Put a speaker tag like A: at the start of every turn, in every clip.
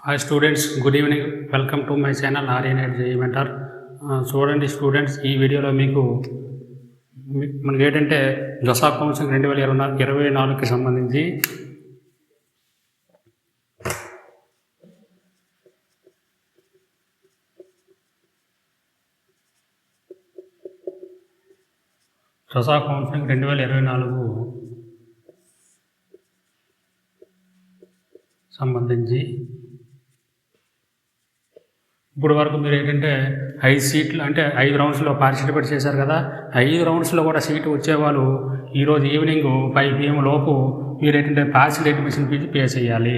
A: Hi students, good evening. Welcome to my channel Aryanet JEE mentor. చూడండి students, ఈ వీడియోలో మీకు మనకి ఏంటంటే జొసా కౌన్సిలింగ్ 2024కి సంబంధించి జొసా కౌన్సిలింగ్ 2024 సంబంధించి ఇప్పుడు వరకు మీరు ఏంటంటే 5 సీట్లు అంటే 5 రౌండ్స్లో పార్టిసిపేట్ చేశారు కదా. 5 రౌండ్స్లో కూడా సీటు వచ్చేవాళ్ళు ఈరోజు ఈవినింగ్ 5 PM లోపు మీరు ఏంటంటే పార్షియల్ అడ్మిషన్ ఫీజు పే చేయాలి.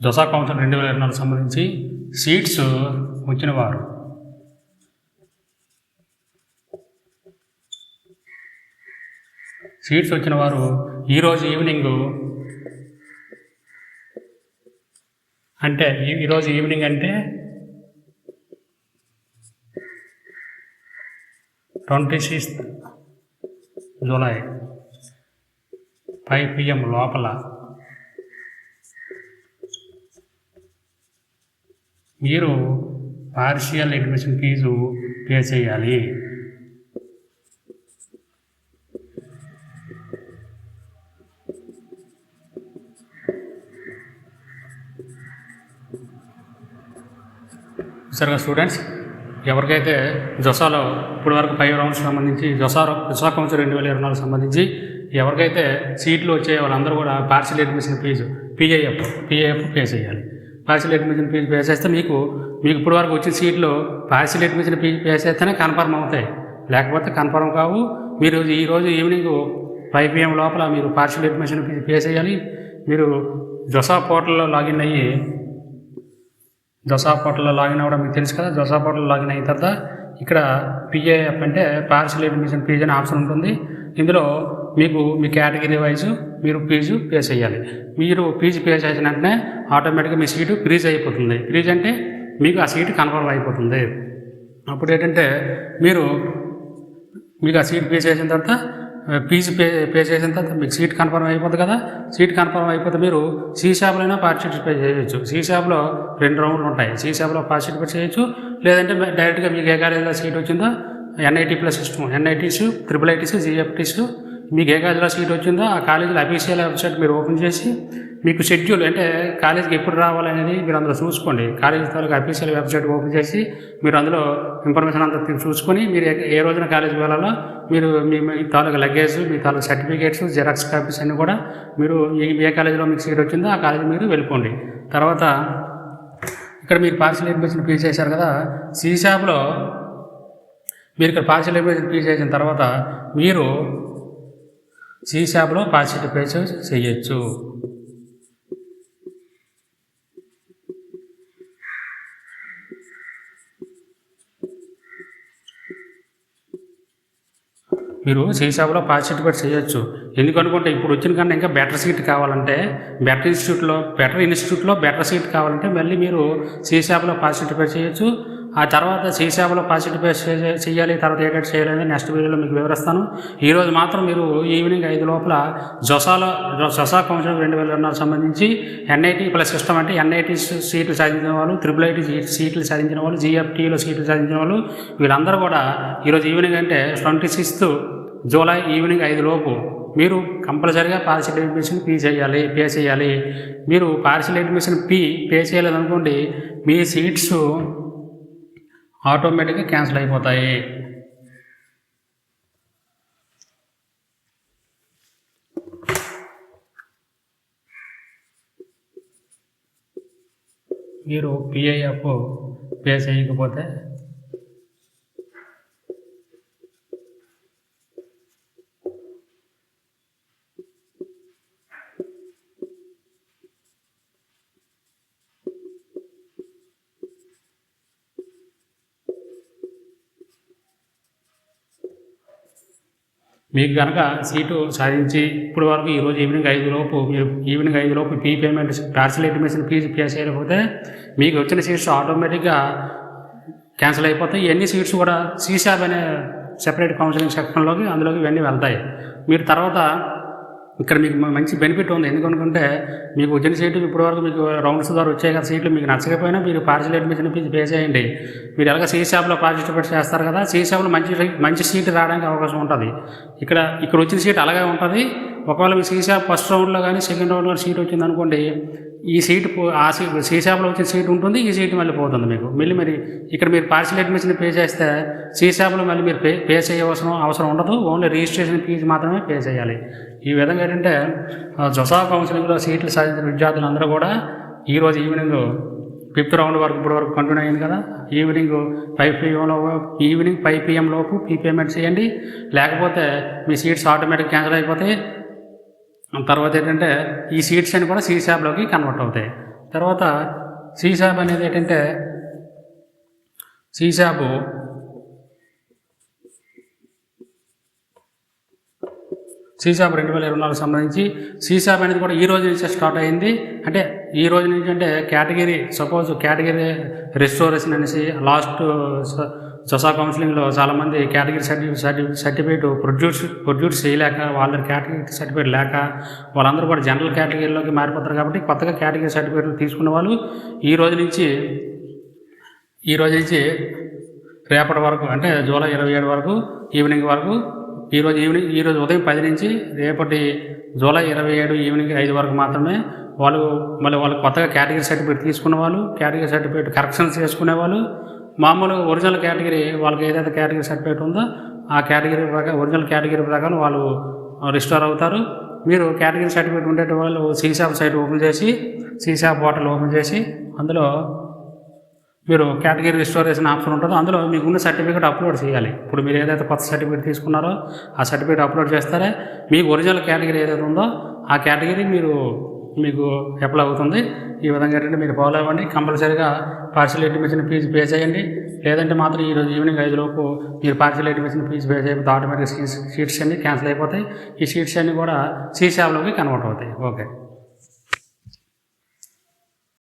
A: జొసా కౌన్సిల్ 2024 సంబంధించి సీట్స్ వచ్చిన వారు ఈరోజు ఈవినింగ్ అంటే ఈరోజు ఈవినింగ్ అంటే 26 జూలై 5 PM లోపల మీరు పార్షియల్ అడ్మిషన్ ఫీజు పే చేయాలి. సరిగా స్టూడెంట్స్, ఎవరికైతే జొసాలో ఇప్పుడు వరకు 5 రౌండ్స్ సంబంధించి జొసా కౌన్సిల్ 2024 సంబంధించి ఎవరికైతే సీట్లు వచ్చే వాళ్ళందరూ కూడా partial admission fees PIF pay చేయాలి. పార్షియల్ అడ్మిషన్ ఫీజు పే చేస్తే మీకు ఇప్పుడు వరకు వచ్చిన సీట్లు పార్షియల్ అడ్మిషన్ ఫీజు పే చేస్తేనే కన్ఫర్మ్ అవుతాయి, లేకపోతే కన్ఫర్మ్ కావు. మీరు ఈరోజు ఈవినింగ్ 5 PM లోపల మీరు పార్షియల్ అడ్మిషన్ ఫీజు పే చేయాలి. మీరు జొసా పోర్టల్లో లాగిన్ అయ్యి జొసా పోర్టల్లో లాగిన్ అవ్వడం మీకు తెలుసు కదా. జొసా పోర్టల్లో లాగిన్ అయిన తర్వాత ఇక్కడ పిఏఎఫ్ అంటే పార్షియల్ అడ్మిషన్ ఫీజు అనే ఆప్షన్ ఉంటుంది. ఇందులో మీకు మీ కేటగిరీ వైజ్ మీరు ఫీజు పే చేయాలి. మీరు ఫీజు పే చేసిన వెంటనే ఆటోమేటిక్గా మీ సీటు ఫ్రీజ్ అయిపోతుంది. ఫ్రీజ్ అంటే మీకు ఆ సీటు కన్ఫర్మ్ అయిపోతుంది. అప్పుడు ఏంటంటే మీకు ఆ సీట్ పే చేసిన తర్వాత ఫీజు పే చేసిన తర్వాత మీకు సీట్ కన్ఫర్మ్ అయిపోతుంది కదా. సీట్ కన్ఫర్మ్ అయిపోతే మీరు సీషాప్లోనే పార్టిసిపేట్ చేయొచ్చు. సీషాప్లో 2 రౌండ్లు ఉంటాయి. సీషాప్లో పార్టిసిపేట్ చేయొచ్చు, లేదంటే డైరెక్ట్గా మీకు ఏ కాలేజీలో సీట్ వచ్చిందో NIT plus system, NITs, IIITs, GFTs మీకు ఏ కాలేజీలో సీట్ వచ్చిందో ఆ కాలేజీలో అఫీషియల్ వెబ్సైట్ మీరు ఓపెన్ చేసి మీకు షెడ్యూల్ అంటే కాలేజీకి ఎప్పుడు రావాలనేది మీరు అందులో చూసుకోండి. కాలేజీ తాలూకు అఫీషియల్ వెబ్సైట్ ఓపెన్ చేసి మీరు అందులో ఇన్ఫర్మేషన్ అంతా చూసుకొని మీరు ఏ రోజున కాలేజీకి వెళ్ళాలో మీరు మీ తాలూకు లగేజ్, మీ తాలూకు సర్టిఫికేట్స్, జిరాక్స్ కాపీస్ అన్నీ కూడా మీరు ఏ కాలేజీలో మీకు సీట్ వచ్చిందో ఆ కాలేజీ మీరు వెళ్ళిపోండి. తర్వాత ఇక్కడ మీరు పార్షియల్ అడ్మిషన్ ఫీ చేశారు కదా. సీషాప్లో మీరు ఇక్కడ పార్షియల్ అడ్మిషన్ ఫీ చేసిన తర్వాత మీరు సీషాప్లో పార్టిసిపేట్ చేయొచ్చు. మీరు సీషాప్లో పార్టిసిపేట్ చేయొచ్చు. ఎందుకనుకుంటే ఇప్పుడు వచ్చిన కన్నా ఇంకా బెటర్ సీట్ కావాలంటే బెటర్ ఇన్స్టిట్యూట్లో బెటర్ సీట్ కావాలంటే మళ్ళీ మీరు సీషాప్లో పార్టిసిపేట్ చేయొచ్చు. ఆ తర్వాత సీషాప్లో పార్టిసిపేట్ చేయాలి, తర్వాత ఏ డేట్ చేయాలి నెక్స్ట్ వీడియోలో మీకు వివరిస్తాను. ఈరోజు మాత్రం మీరు ఈవినింగ్ 5 లోపల జొసా కౌన్సిల్ 2024 సంబంధించి NIT ప్లస్ సిస్టమ్ అంటే NIT సీట్లు సాధించిన వాళ్ళు, IIIT సీట్లు సాధించిన వాళ్ళు, GFTలో సీట్లు సాధించిన వాళ్ళు వీళ్ళందరూ కూడా ఈరోజు ఈవినింగ్ అంటే 26 జూలై ఈవినింగ్ 5 లోపు మీరు కంపల్సరీగా పార్షియల్ అడ్మిషన్ పే చేయాలి. మీరు పార్షియల్ అడ్మిషన్ పే చేయలేదనుకోండి, మీ సీట్స్ ఆటోమేటిక్గా క్యాన్సిల్ అయిపోతాయి. మీరు పిఐఎఫ్ పే చేయకపోతే మీకు కనుక సీటు సాధించి ఇప్పుడు వరకు ఈరోజు ఈవినింగ్ 5 లోపు మీరు ఈవినింగ్ 5 లోపు payment partial admission fees pay చేయకపోతే మీకు వచ్చిన సీట్స్ ఆటోమేటిక్గా క్యాన్సిల్ అయిపోతాయి. ఇవన్నీ సీట్స్ కూడా సీషాప్ అనే సెపరేట్ కౌన్సిలింగ్ సెక్షన్లోకి అందులోకి ఇవన్నీ వెళ్తాయి. మీరు తర్వాత ఇక్కడ మీకు మంచి బెనిఫిట్ ఉంది. ఎందుకనుకుంటే మీకు వచ్చిన సీట్లు ఇప్పటివరకు మీకు రౌండ్స్ ద్వారా వచ్చాయి కదా సీట్లు, మీకు నచ్చకపోయినా మీరు పార్షియల్ అడ్మిషన్ ఫీజు పే చేయండి. మీరు ఎలాగ సీసాబ్లో పార్టిసిపేట్ చేస్తారు కదా, సీసాబ్లో మంచి సీట్ రావడానికి అవకాశం ఉంటుంది. ఇక్కడ వచ్చిన సీట్ అలాగే ఉంటుంది. ఒకవేళ మీ సీసాబ్ ఫస్ట్ రౌండ్లో కానీ సెకండ్ రౌండ్లో సీట్ వచ్చింది అనుకోండి, ఈ సీట్ సీసాబ్లో వచ్చిన సీట్ ఉంటుంది, ఈ సీట్ మళ్ళీ పోతుంది మీకు. మరి ఇక్కడ మీరు పార్షియల్ అడ్మిషన్ పే చేస్తే సీసాబ్లో మళ్ళీ మీరు పే చేయవలసిన అవసరం ఉండదు. ఓన్లీ రిజిస్ట్రేషన్ ఫీజు మాత్రమే పే చేయాలి. ఈ విధంగా ఏంటంటే జొసా కౌన్సిలింగ్లో సీట్లు సాధించిన విద్యార్థులందరూ కూడా ఈరోజు ఈవినింగ్ 5th రౌండ్ వరకు ఇప్పుడు వరకు కంటిన్యూ అయింది కదా, ఈవినింగ్ 5 PM లోపు పేమెంట్ చేయండి. లేకపోతే మీ సీట్స్ ఆటోమేటిక్ క్యాన్సిల్ అయిపోతాయి. తర్వాత ఏంటంటే ఈ సీట్స్ అని కూడా సీసాబ్లోకి కన్వర్ట్ అవుతాయి. తర్వాత సీసాబ్ అనేది ఏంటంటే సీసాబ్ 2024 సంబంధించి సీసాబ్ అనేది కూడా ఈ రోజు నుంచే స్టార్ట్ అయింది. అంటే ఈ రోజు నుంచి అంటే కేటగిరీ రెస్టోరేషన్ అనేసి లాస్ట్ జొసా కౌన్సిలింగ్లో చాలామంది కేటగిరీ సర్టిఫికేట్ ప్రొడ్యూస్ చేయలేక, వాళ్ళ కేటగిరీ సర్టిఫికేట్ లేక వాళ్ళందరూ కూడా జనరల్ కేటగిరీలోకి మారిపోతారు. కాబట్టి కొత్తగా కేటగిరీ సర్టిఫికేట్లు తీసుకున్న వాళ్ళు ఈ రోజు నుంచి రేపటి వరకు అంటే జూలై 27 వరకు ఈవినింగ్ వరకు, ఈరోజు ఉదయం 10 నుంచి రేపటి జూలై 27 ఈవినింగ్ 5 వరకు మాత్రమే వాళ్ళు కొత్తగా కేటగిరీ సర్టిఫికేట్ తీసుకున్న వాళ్ళు, కేటగిరీ సర్టిఫికేట్ కరెక్షన్స్ చేసుకునే వాళ్ళు, మామూలు ఒరిజినల్ కేటగిరీ వాళ్ళకి ఏదైతే కేటగిరీ సర్టిఫికేట్ ఉందో ఆ ఒరిజినల్ కేటగిరీ ప్రకారం వాళ్ళు రిస్టోర్ అవుతారు. మీరు కేటగిరీ సర్టిఫికేట్ ఉండే వాళ్ళు సీసాబ్ సైట్ ఓపెన్ చేసి సీసాబ్ పోర్టల్ ఓపెన్ చేసి అందులో మీరు కేటగిరీ రిస్టోరేషన్ ఆప్షన్ ఉంటుందో అందులో మీకున్న సర్టిఫికేట్ అప్లోడ్ చేయాలి. ఇప్పుడు మీరు ఏదైతే కొత్త సర్టిఫికేట్ తీసుకున్నారో ఆ సర్టిఫికేట్ అప్లోడ్ చేస్తారే మీకు ఒరిజినల్ కేటగిరీ ఏదైతే ఉందో ఆ కేటగిరీ మీకు అప్లై అవుతుంది. ఈ విధంగా ఏంటంటే మీరు ఫాలో అవ్వండి. కంపల్సరీగా పార్షియల్ అడ్మిషన్ ఫీజు పే చేయండి. లేదంటే మాత్రం ఈరోజు ఈవినింగ్ 5 లోపు మీరు పార్షియల్ అడ్మిషన్ ఫీజు పే చేయకపోతే ఆటోమేటిక్ సీట్స్ అన్నీ క్యాన్సిల్ అయిపోతాయి. ఈ సీట్స్ అన్నీ కూడా సీసాబ్లోకి కన్వర్ట్ అవుతాయి. ఓకే.